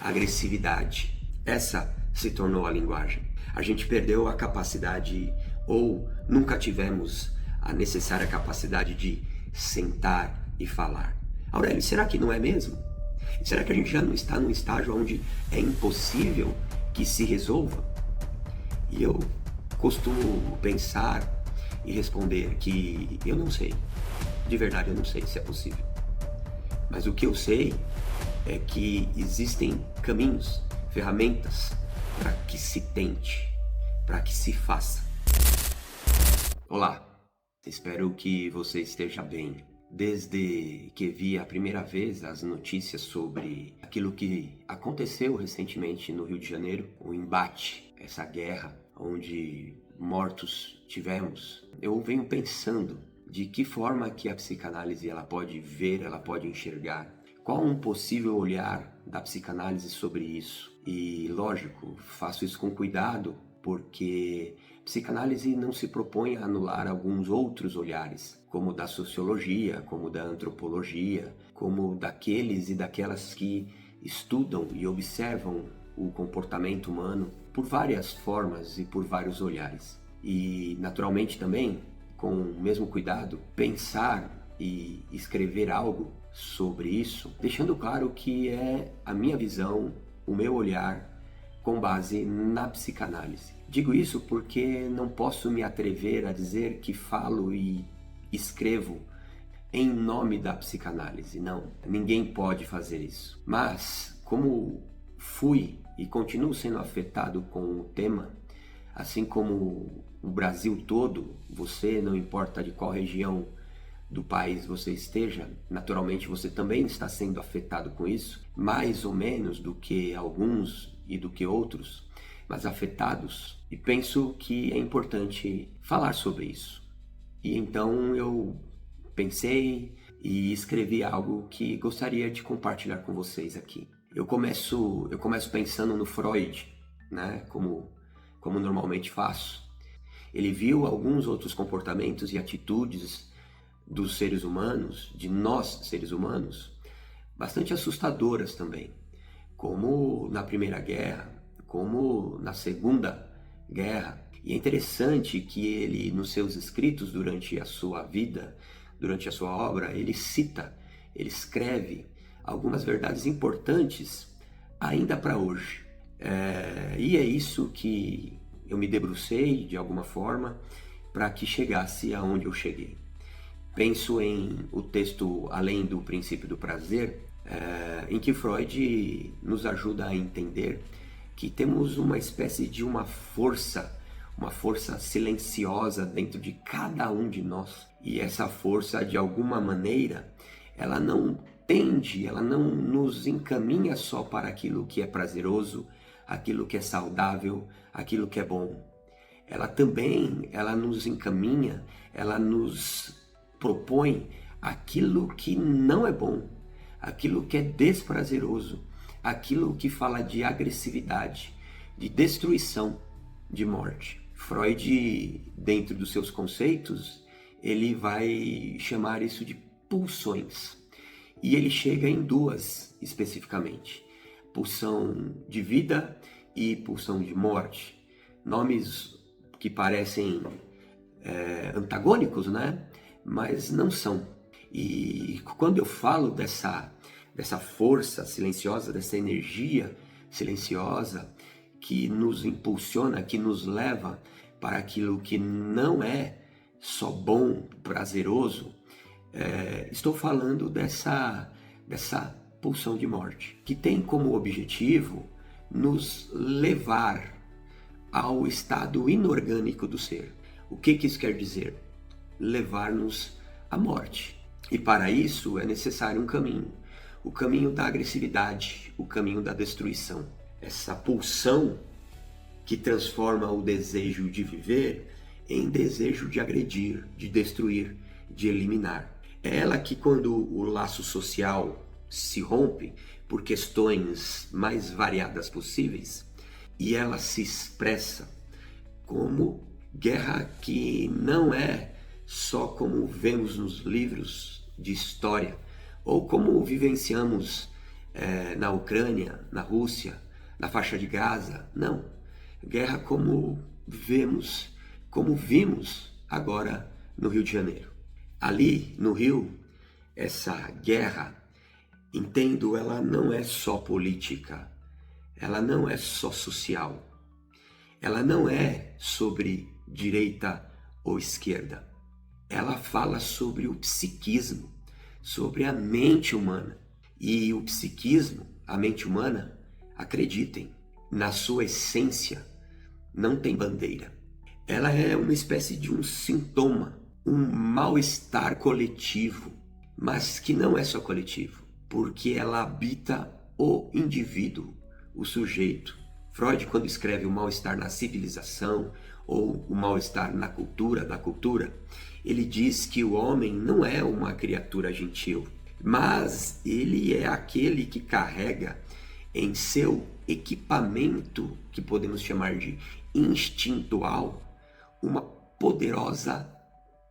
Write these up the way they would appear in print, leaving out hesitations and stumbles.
agressividade. Essa se tornou a linguagem. A gente perdeu a capacidade, ou nunca tivemos a necessária capacidade de sentar e falar. Aurélio, será que não é mesmo? Será que a gente já não está num estágio onde é impossível que se resolva? E eu costumo pensar e responder que eu não sei. De verdade, eu não sei se é possível. Mas o que eu sei é que existem caminhos, ferramentas para que se tente, para que se faça. Olá, espero que você esteja bem. Desde que vi a primeira vez as notícias sobre aquilo que aconteceu recentemente no Rio de Janeiro, o embate, essa guerra onde mortos tivemos, eu venho pensando de que forma que a psicanálise ela pode ver, ela pode enxergar. Qual um possível olhar da psicanálise sobre isso? E, lógico, faço isso com cuidado, porque psicanálise não se propõe a anular alguns outros olhares, como o da sociologia, como o da antropologia, como daqueles e daquelas que estudam e observam o comportamento humano por várias formas e por vários olhares. E, naturalmente, também, com o mesmo cuidado, pensar e escrever algo sobre isso, deixando claro que é a minha visão, o meu olhar com base na psicanálise. Digo isso porque não posso me atrever a dizer que falo e escrevo em nome da psicanálise. Não, ninguém pode fazer isso. Mas, como fui e continuo sendo afetado com o tema, assim como o Brasil todo, você, não importa de qual região do país você esteja, naturalmente você também está sendo afetado com isso, mais ou menos do que alguns e do que outros, mas afetados, e penso que é importante falar sobre isso. E então eu pensei e escrevi algo que gostaria de compartilhar com vocês aqui. Eu começo pensando no Freud, né, como normalmente faço. Ele viu alguns outros comportamentos e atitudes dos seres humanos, de nós seres humanos, bastante assustadoras também, como na Primeira Guerra, como na Segunda Guerra. E é interessante que ele, nos seus escritos durante a sua vida, durante a sua obra, ele cita, ele escreve algumas verdades importantes ainda para hoje. E é isso que eu me debrucei de alguma forma para que chegasse aonde eu cheguei. Penso em o texto Além do Princípio do Prazer, em que Freud nos ajuda a entender que temos uma espécie de uma força silenciosa dentro de cada um de nós. E essa força, de alguma maneira, ela não nos encaminha só para aquilo que é prazeroso, aquilo que é saudável, aquilo que é bom. Ela nos encaminha, ela nos propõe aquilo que não é bom, aquilo que é desprazeroso, aquilo que fala de agressividade, de destruição, de morte. Freud, dentro dos seus conceitos, ele vai chamar isso de pulsões. E ele chega em duas especificamente: pulsão de vida e pulsão de morte. Nomes que parecem antagônicos, né? Mas não são. E quando eu falo dessa força silenciosa, dessa energia silenciosa que nos impulsiona, que nos leva para aquilo que não é só bom, prazeroso, estou falando dessa pulsão de morte, que tem como objetivo nos levar ao estado inorgânico do ser. O que isso quer dizer? Levar-nos à morte. E para isso é necessário um caminho. O caminho da agressividade, o caminho da destruição. Essa pulsão que transforma o desejo de viver em desejo de agredir, de destruir, de eliminar. É ela que, quando o laço social se rompe por questões mais variadas possíveis, e ela se expressa como guerra que não é só como vemos nos livros de história, ou como vivenciamos na Ucrânia, na Rússia, na faixa de Gaza. Não. Guerra como vimos agora no Rio de Janeiro. Ali no Rio, essa guerra, entendo, ela não é só política, ela não é só social, ela não é sobre direita ou esquerda. Ela fala sobre o psiquismo, sobre a mente humana. E o psiquismo, a mente humana, acreditem, na sua essência, não tem bandeira. Ela é uma espécie de um sintoma, um mal-estar coletivo, mas que não é só coletivo, porque ela habita o indivíduo, o sujeito. Freud, quando escreve o mal-estar na civilização ou o mal-estar na cultura, da cultura, ele diz que o homem não é uma criatura gentil, mas ele é aquele que carrega em seu equipamento, que podemos chamar de instintual, uma poderosa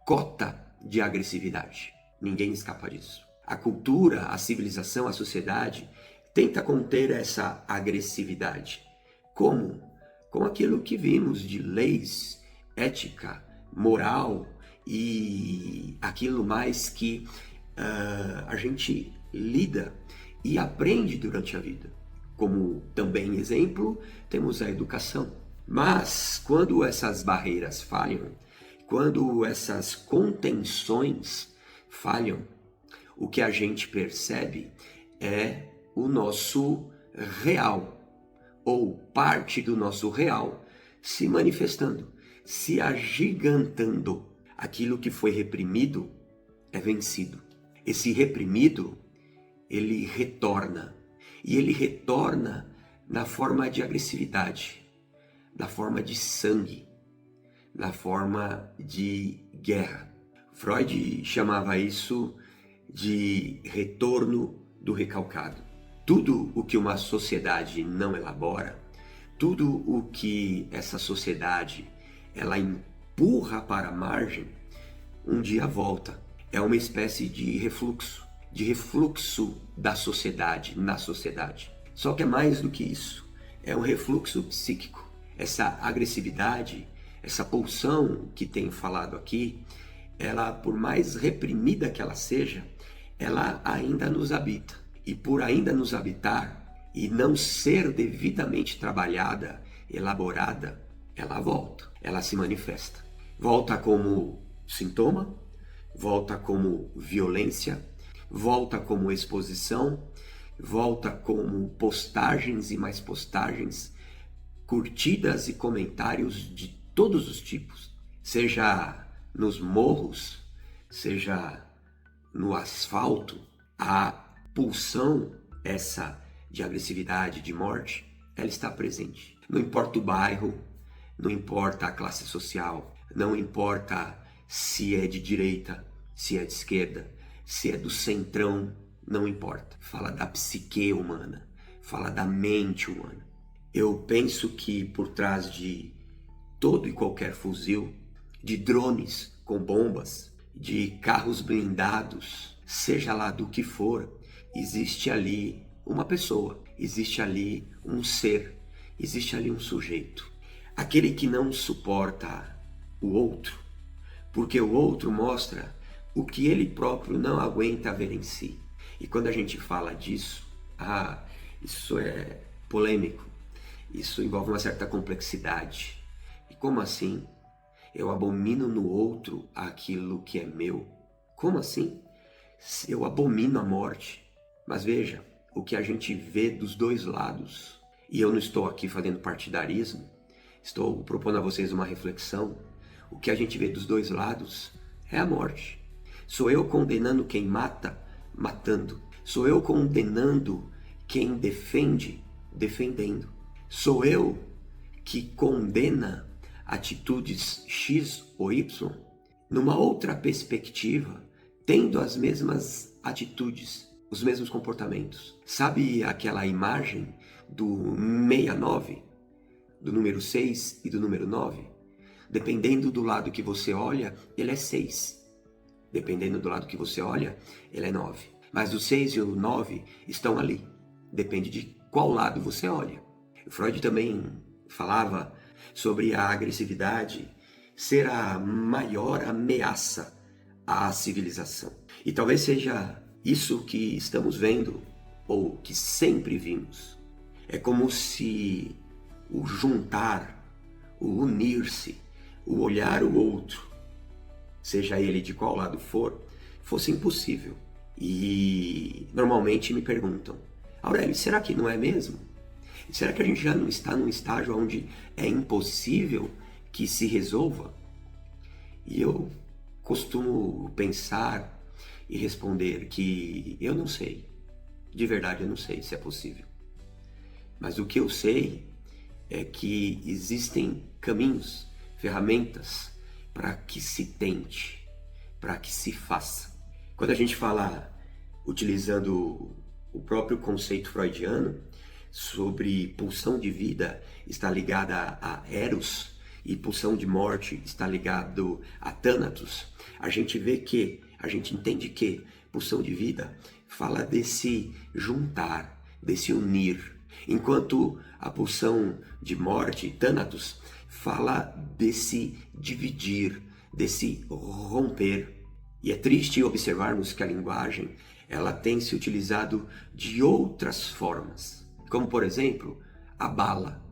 cota de agressividade. Ninguém escapa disso. A cultura, a civilização, a sociedade tenta conter essa agressividade. Como? Com aquilo que vimos de leis, ética, moral e aquilo mais que a gente lida e aprende durante a vida. Como também exemplo, temos a educação. Mas quando essas barreiras falham, quando essas contenções falham, o que a gente percebe é o nosso real, ou parte do nosso real, se manifestando, se agigantando. Aquilo que foi reprimido é vencido. Esse reprimido, ele retorna. E ele retorna na forma de agressividade, na forma de sangue, na forma de guerra. Freud chamava isso de retorno do recalcado. Tudo o que uma sociedade não elabora, tudo o que essa sociedade ela empurra para a margem, um dia volta. É uma espécie de refluxo da sociedade na sociedade. Só que é mais do que isso. É um refluxo psíquico. Essa agressividade, essa pulsão que tenho falado aqui, ela, por mais reprimida que ela seja, ela ainda nos habita. E por ainda nos habitar e não ser devidamente trabalhada, elaborada, ela volta, ela se manifesta. Volta como sintoma, volta como violência, volta como exposição, volta como postagens e mais postagens, curtidas e comentários de todos os tipos, seja nos morros, seja no asfalto. A pulsão essa de agressividade, de morte, ela está presente. Não importa o bairro, não importa a classe social, não importa se é de direita, se é de esquerda, se é do centrão, não importa. Fala da psique humana, fala da mente humana. Eu penso que por trás de todo e qualquer fuzil, de drones com bombas, de carros blindados, seja lá do que for, existe ali uma pessoa, existe ali um ser, existe ali um sujeito. Aquele que não suporta o outro, porque o outro mostra o que ele próprio não aguenta ver em si. E quando a gente fala disso, isso é polêmico, isso envolve uma certa complexidade. E como assim? Eu abomino no outro aquilo que é meu. Como assim? Eu abomino a morte. Mas veja, o que a gente vê dos dois lados, e eu não estou aqui fazendo partidarismo, estou propondo a vocês uma reflexão. O que a gente vê dos dois lados é a morte. Sou eu condenando quem mata, matando. Sou eu condenando quem defende, defendendo. Sou eu que condena atitudes X ou Y numa outra perspectiva, tendo as mesmas atitudes, os mesmos comportamentos. Sabe aquela imagem do 69, do número 6 e do número 9? Dependendo do lado que você olha, ele é 6. Dependendo do lado que você olha, ele é 9. Mas o 6 e o 9 estão ali. depende de qual lado você olha. Freud também falava sobre a agressividade ser a maior ameaça à civilização. E talvez seja isso que estamos vendo, ou que sempre vimos. É como se o juntar, o unir-se, o olhar o outro, seja ele de qual lado for, fosse impossível. E normalmente me perguntam: Aurélio, será que não é mesmo? Será que a gente já não está num estágio onde é impossível que se resolva? E eu costumo pensar e responder que eu não sei. De verdade, eu não sei se é possível. Mas o que eu sei é que existem caminhos, ferramentas para que se tente, para que se faça. Quando a gente fala, utilizando o próprio conceito freudiano, sobre pulsão de vida está ligada a Eros e pulsão de morte está ligado a Thanatos, a gente entende que pulsão de vida fala desse juntar, desse unir, enquanto a pulsão de morte, Thanatos, fala desse dividir, desse romper. E é triste observarmos que a linguagem ela tem se utilizado de outras formas, como por exemplo a bala,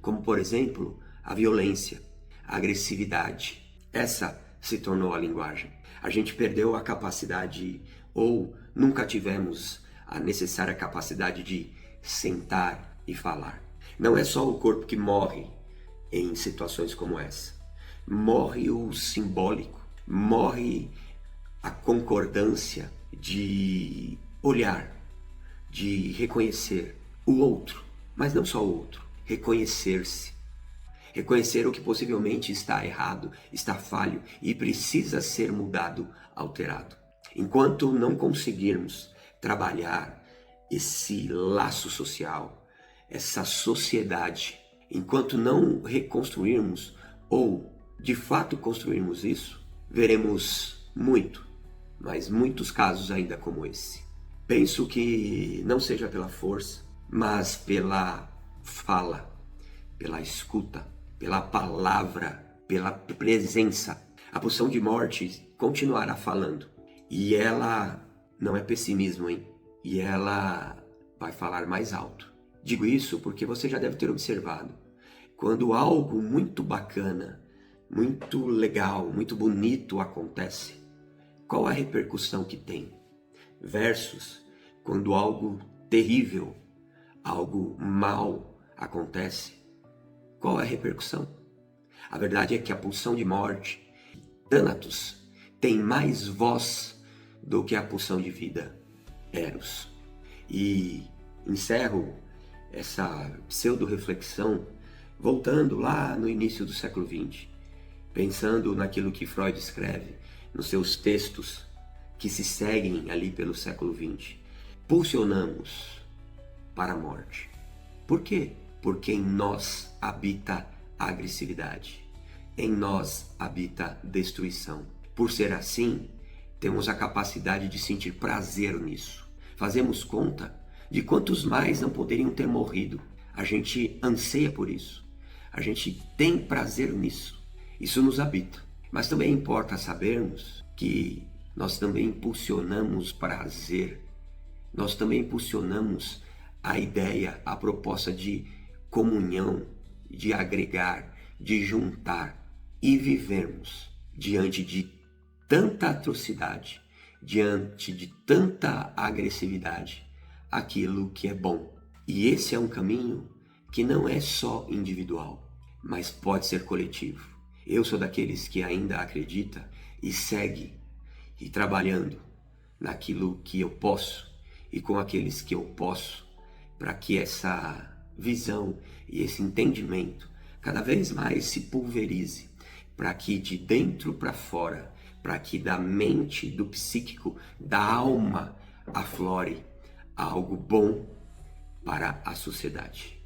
como por exemplo a violência, a agressividade. Essa se tornou a linguagem. A gente perdeu a capacidade, ou nunca tivemos a necessária capacidade de sentar e falar. Não é só o corpo que morre em situações como essa. Morre o simbólico, morre a concordância de olhar, de reconhecer o outro, mas não só o outro, reconhecer-se. Reconhecer o que possivelmente está errado, está falho e precisa ser mudado, alterado. Enquanto não conseguirmos trabalhar esse laço social, essa sociedade, enquanto não reconstruirmos ou de fato construirmos isso, veremos mas muitos casos ainda como esse. Penso que não seja pela força, mas pela fala, pela escuta, pela palavra, pela presença. A pulsão de morte continuará falando. E ela não é pessimismo, hein? E ela vai falar mais alto. Digo isso porque você já deve ter observado. Quando algo muito bacana, muito legal, muito bonito acontece, qual a repercussão que tem? Versus quando algo terrível, algo mal acontece, qual é a repercussão? A verdade é que a pulsão de morte, Thanatos, tem mais voz do que a pulsão de vida, Eros. E encerro essa pseudo-reflexão voltando lá no início do século XX, pensando naquilo que Freud escreve nos seus textos que se seguem ali pelo século XX. Pulsionamos para a morte. Por quê? Porque em nós habita a agressividade, em nós habita destruição. Por ser assim, temos a capacidade de sentir prazer nisso. Fazemos conta de quantos mais não poderiam ter morrido. A gente anseia por isso. A gente tem prazer nisso. Isso nos habita. Mas também importa sabermos que nós também impulsionamos prazer. Nós também impulsionamos a ideia, a proposta de comunhão, de agregar, de juntar e vivermos diante de tanta atrocidade, diante de tanta agressividade, aquilo que é bom. E esse é um caminho que não é só individual, mas pode ser coletivo. Eu sou daqueles que ainda acredita e segue e trabalhando naquilo que eu posso e com aqueles que eu posso, para que essa visão e esse entendimento cada vez mais se pulverize, para que de dentro para fora, para que da mente, do psíquico, da alma aflore algo bom para a sociedade.